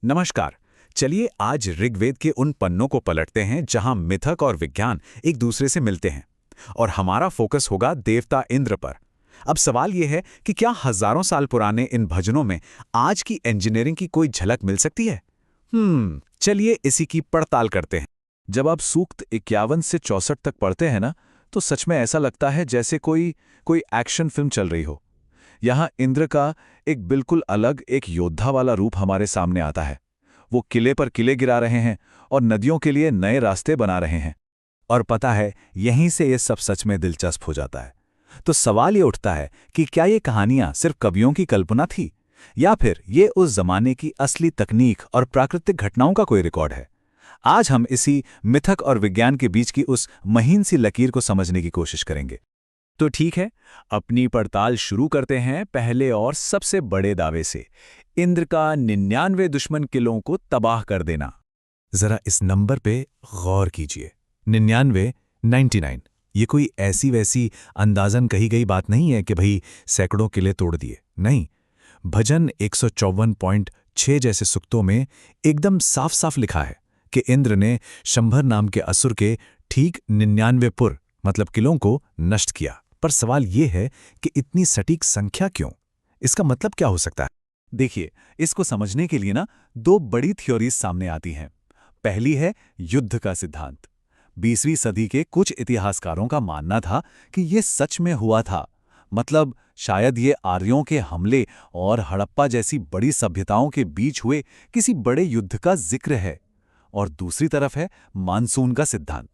नमस्कार। चलिए आज ऋग्वेद के उन पन्नों को पलटते हैं जहां मिथक और विज्ञान एक दूसरे से मिलते हैं। और हमारा फोकस होगा देवता इंद्र पर। अब सवाल यह है कि क्या हजारों साल पुराने इन भजनों में आज की इंजीनियरिंग की कोई झलक मिल सकती है? चलिए इसी की पड़ताल करते हैं। जब आप सूक्त 51 से 64 तक पढ़ते हैं ना, तो सच में ऐसा लगता है जैसे कोई कोई एक्शन फिल्म चल रही हो। यहाँ इंद्र का एक बिल्कुल अलग, एक योद्धा वाला रूप हमारे सामने आता है। वो किले पर किले गिरा रहे हैं और नदियों के लिए नए रास्ते बना रहे हैं। और पता है, यहीं से ये सब सच में दिलचस्प हो जाता है। तो सवाल ये उठता है कि क्या ये कहानियां सिर्फ कवियों की कल्पना थी, या फिर ये उस जमाने की असली तकनीक और प्राकृतिक घटनाओं का कोई रिकॉर्ड है? आज हम इसी मिथक और विज्ञान के बीच की उस महीन सी लकीर को समझने की कोशिश करेंगे। तो ठीक है, अपनी पड़ताल शुरू करते हैं पहले और सबसे बड़े दावे से, इंद्र का 99 दुश्मन किलों को तबाह कर देना। जरा इस नंबर पे गौर कीजिए। 99, 99। ये कोई ऐसी वैसी अंदाजन कही गई बात नहीं है कि भाई सैकड़ों किले तोड़ दिए। नहीं, भजन 154.6 जैसे सुक्तों में एकदम साफ साफ लिखा है कि इंद्र ने शंभर नाम के असुर के ठीक 99 पुर मतलब किलों को नष्ट किया। पर सवाल यह है कि इतनी सटीक संख्या क्यों? इसका मतलब क्या हो सकता है? देखिए, इसको समझने के लिए ना दो बड़ी थ्योरीज सामने आती हैं। पहली है युद्ध का सिद्धांत। 20वीं सदी के कुछ इतिहासकारों का मानना था कि यह सच में हुआ था। मतलब शायद ये आर्यों के हमले और हड़प्पा जैसी बड़ी सभ्यताओं के बीच हुए किसी बड़े युद्ध का जिक्र है। और दूसरी तरफ है मानसून का सिद्धांत।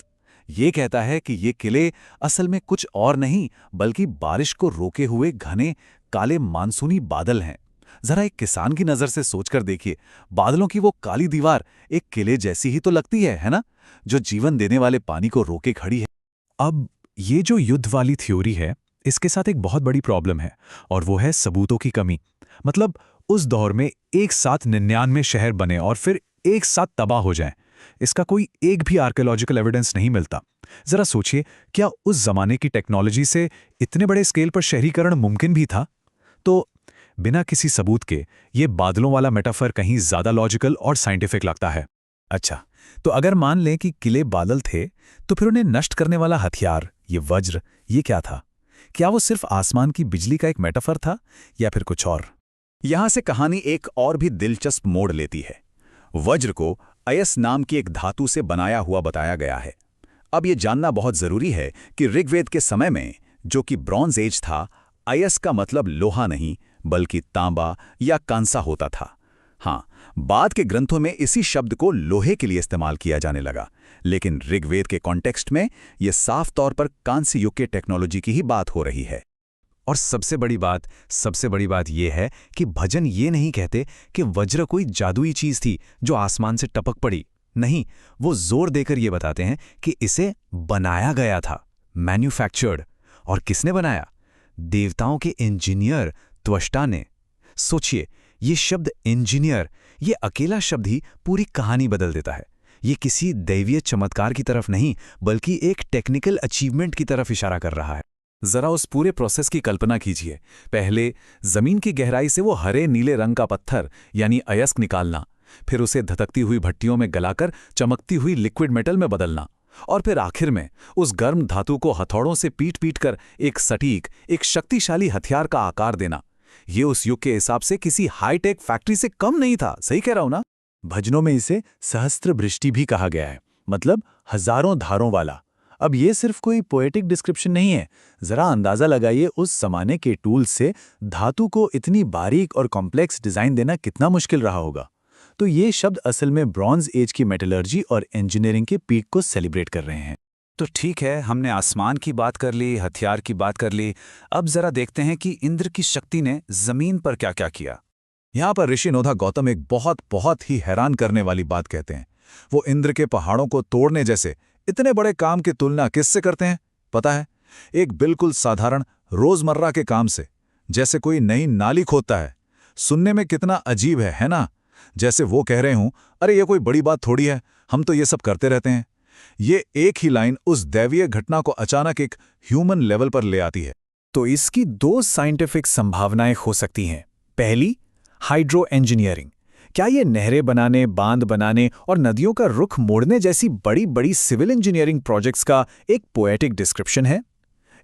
ये कहता है कि ये किले असल में कुछ और नहीं बल्कि बारिश को रोके हुए घने काले मानसूनी बादल हैं। जरा एक किसान की नजर से सोचकर देखिए, बादलों की वो काली दीवार एक किले जैसी ही तो लगती है ना, जो जीवन देने वाले पानी को रोके खड़ी है। अब ये जो युद्ध वाली थ्योरी है, इसके साथ एक बहुत बड़ी प्रॉब्लम है, और वो है सबूतों की कमी। मतलब उस दौर में एक साथ 99 शहर बने और फिर एक साथ तबाह हो जाएं, इसका कोई एक भी आर्कियोलॉजिकल एविडेंस नहीं मिलता। जरा सोचिए, क्या उस जमाने की टेक्नोलॉजी से इतने बड़े स्केल पर शहरीकरण मुमकिन भी था? तो बिना किसी सबूत के ये बादलों वाला मेटाफर कहीं ज्यादा लॉजिकल और साइंटिफिक लगता है। अच्छा, तो अगर मान लें कि किले बादल थे, तो फिर उन्हें नष्ट करने वाला हथियार, ये वज्र, ये क्या था? क्या वो सिर्फ आसमान की बिजली का एक मेटाफर था, या फिर कुछ और? यहां से कहानी एक और भी दिलचस्प मोड़ लेती है। वज्र को अयस नाम की एक धातु से बनाया हुआ बताया गया है। अब यह जानना बहुत जरूरी है कि ऋग्वेद के समय में, जो कि ब्रॉन्ज एज था, अयस का मतलब लोहा नहीं बल्कि तांबा या कांसा होता था। हाँ, बाद के ग्रंथों में इसी शब्द को लोहे के लिए इस्तेमाल किया जाने लगा, लेकिन ऋग्वेद के कॉन्टेक्स्ट में यह साफ तौर पर कांस्य युग के टेक्नोलॉजी की ही बात हो रही है। और सबसे बड़ी बात यह है कि भजन ये नहीं कहते कि वज्र कोई जादुई चीज थी जो आसमान से टपक पड़ी। नहीं, वो जोर देकर ये बताते हैं कि इसे बनाया गया था, मैन्युफैक्चर्ड। और किसने बनाया? देवताओं के इंजीनियर, त्वष्टा ने। सोचिए, ये शब्द इंजीनियर, ये अकेला शब्द ही पूरी कहानी बदल देता है। ये किसी दैवीय चमत्कार की तरफ नहीं बल्कि एक टेक्निकल अचीवमेंट की तरफ इशारा कर रहा है। जरा उस पूरे प्रोसेस की कल्पना कीजिए। पहले जमीन की गहराई से वो हरे नीले रंग का पत्थर यानी अयस्क निकालना, फिर उसे धधकती हुई भट्टियों में गलाकर चमकती हुई लिक्विड मेटल में बदलना, और फिर आखिर में उस गर्म धातु को हथौड़ों से पीट पीट कर एक सटीक, एक शक्तिशाली हथियार का आकार देना। ये उस युग के हिसाब से किसी हाईटेक फैक्ट्री से कम नहीं था। सही कह रहा हूं ना? भजनों में इसे सहस्त्र वृष्टि भी कहा गया है, मतलब हजारों धारों वाला। अब ये सिर्फ कोई पोएटिक डिस्क्रिप्शन नहीं है। जरा अंदाजा लगाइए, उस जमाने के टूल्स से धातु को इतनी बारीक और कॉम्प्लेक्स डिजाइन देना कितना मुश्किल रहा होगा। तो ये शब्द असल में ब्रॉन्ज एज की मेटलर्जी और इंजीनियरिंग के पीक को सेलिब्रेट कर रहे हैं। तो ठीक है, हमने आसमान की बात कर ली, हथियार की बात कर ली। अब जरा देखते हैं कि इंद्र की शक्ति ने जमीन पर क्या क्या किया। यहाँ पर ऋषि नोधा गौतम एक बहुत ही हैरान करने वाली बात कहते हैं। वो इंद्र के पहाड़ों को तोड़ने जैसे इतने बड़े काम की तुलना किससे करते हैं पता है? एक बिल्कुल साधारण रोजमर्रा के काम से, जैसे कोई नई नाली खोदता है। सुनने में कितना अजीब है ना? जैसे वो कह रहे हूं, अरे ये कोई बड़ी बात थोड़ी है, हम तो ये सब करते रहते हैं। ये एक ही लाइन उस दैवीय घटना को अचानक एक ह्यूमन लेवल पर ले आती है। तो इसकी दो साइंटिफिक संभावनाएं हो सकती हैं। पहली, हाइड्रो इंजीनियरिंग, क्या ये नहरें बनाने, बांध बनाने और नदियों का रुख मोड़ने जैसी बड़ी बड़ी सिविल इंजीनियरिंग प्रोजेक्ट्स का एक पोएटिक डिस्क्रिप्शन है?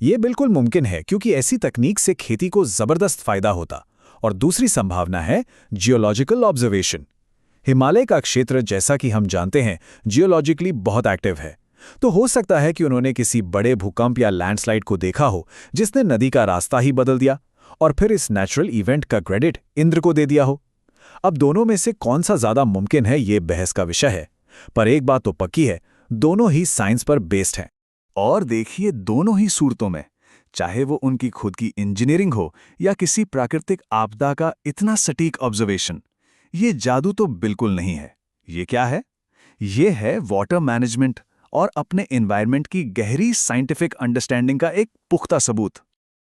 ये बिल्कुल मुमकिन है, क्योंकि ऐसी तकनीक से खेती को जबरदस्त फायदा होता। और दूसरी संभावना है जियोलॉजिकल ऑब्जर्वेशन। हिमालय का क्षेत्र, जैसा कि हम जानते हैं, जियोलॉजिकली बहुत एक्टिव है। तो हो सकता है कि उन्होंने किसी बड़े भूकंप या लैंडस्लाइड को देखा हो जिसने नदी का रास्ता ही बदल दिया, और फिर इस नेचुरल इवेंट का क्रेडिट इंद्र को दे दिया हो। अब दोनों में से कौन सा ज्यादा मुमकिन है, ये बहस का विषय है। पर एक बात तो पक्की है, दोनों ही साइंस पर बेस्ड हैं। और देखिए, दोनों ही सूरतों में, चाहे वो उनकी खुद की इंजीनियरिंग हो या किसी प्राकृतिक आपदा का इतना सटीक ऑब्जर्वेशन, ये जादू तो बिल्कुल नहीं है। ये क्या है? ये है वाटर मैनेजमेंट और अपने एनवायरनमेंट की गहरी साइंटिफिक अंडरस्टैंडिंग का एक पुख्ता सबूत।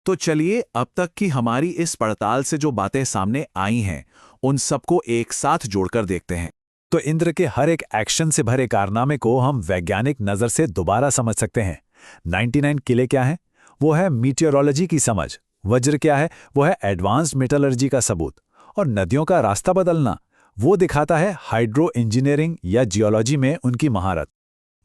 तो चलिए, अब तक की हमारी इस पड़ताल से जो बातें सामने आई हैं, उन सबको एक साथ जोड़कर देखते हैं। तो इंद्र के हर एक एक्शन से भरे कारनामे को हम वैज्ञानिक नज़र से दोबारा समझ सकते हैं। 99 किले क्या है? वो है मीटियोरोलॉजी की समझ। वज्र क्या है? वो है एडवांस्ड मेटलर्जी का सबूत। और नदियों का रास्ता बदलना, वो दिखाता है हाइड्रो इंजीनियरिंग या जियोलॉजी में उनकी महारत।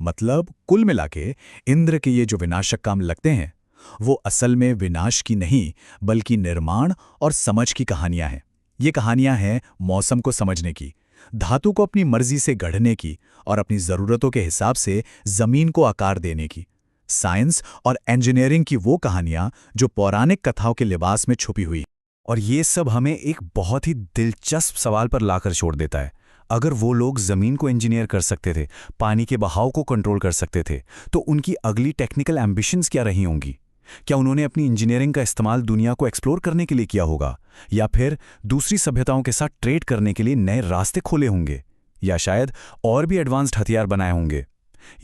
मतलब कुल मिला के इंद्र के ये जो विनाशक काम लगते हैं, वो असल में विनाश की नहीं बल्कि निर्माण और समझ की कहानियां हैं। ये कहानियां हैं मौसम को समझने की, धातु को अपनी मर्जी से गढ़ने की और अपनी ज़रूरतों के हिसाब से ज़मीन को आकार देने की। साइंस और इंजीनियरिंग की वो कहानियां जो पौराणिक कथाओं के लिबास में छुपी हुई। और ये सब हमें एक बहुत ही दिलचस्प सवाल पर लाकर छोड़ देता है। अगर वो लोग ज़मीन को इंजीनियर कर सकते थे, पानी के बहाव को कंट्रोल कर सकते थे, तो उनकी अगली टेक्निकल एम्बिशंस क्या रही होंगी? क्या उन्होंने अपनी इंजीनियरिंग का इस्तेमाल दुनिया को एक्सप्लोर करने के लिए किया होगा, या फिर दूसरी सभ्यताओं के साथ ट्रेड करने के लिए नए रास्ते खोले होंगे, या शायद और भी एडवांस्ड हथियार बनाए होंगे?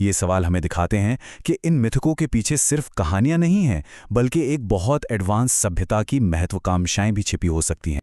ये सवाल हमें दिखाते हैं कि इन मिथकों के पीछे सिर्फ कहानियां नहीं हैं, बल्कि एक बहुत एडवांस सभ्यता की महत्वाकांक्षाएं भी छिपी हो सकती हैं।